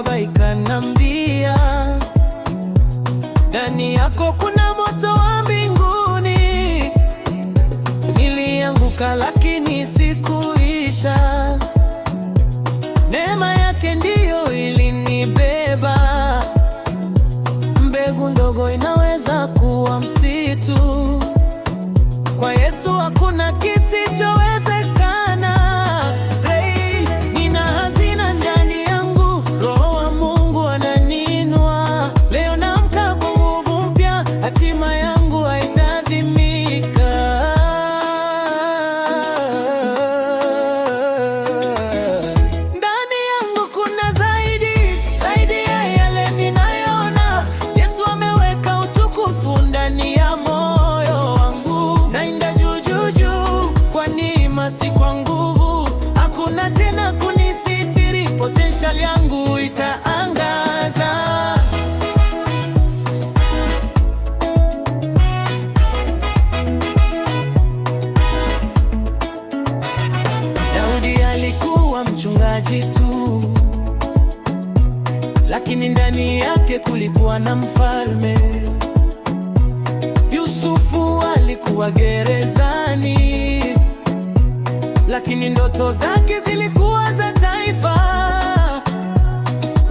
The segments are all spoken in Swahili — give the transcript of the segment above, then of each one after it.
Baba ikanambia, ndani yako kuna moto wa mbinguni. Nilianguka lakini sikuisha, neema yake ndiyo ilinibeba. Mbegu ndogo inaweza kuwa msitu, kwa Yesu hakuna kisichowezekana. Hey, nina hazina ndani yangu, Roho wa Mungu ananinua. Leo naamka kwa nguvu mpya, hatima yangu haitazimika. Ndani yangu kuna zaidi ya yale ninayoona. Yesu ameweka utukufu ndani ya moyo wangu. Naenda juu kwa neema, si kwa nguvu. Hakuna tena kunisitiri, potential yangu itaangaza. Daudi alikuwa mchungaji tu, lakini ndani yake kulikuwa na mfalme. Yusufu alikuwa gerezani, lakini ndoto zake zilikuwa za taifa.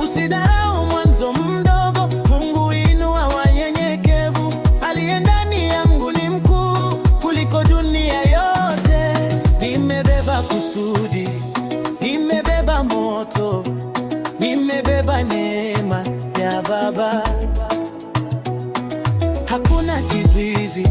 Usidharau mwanzo mdogo, Mungu inua wanyenyekevu. Aliye ndani yangu ni mkuu kuliko dunia yote. Nimebeba kusudi, nimebeba moto, nimebeba neema ya Baba. Hakuna kizuizi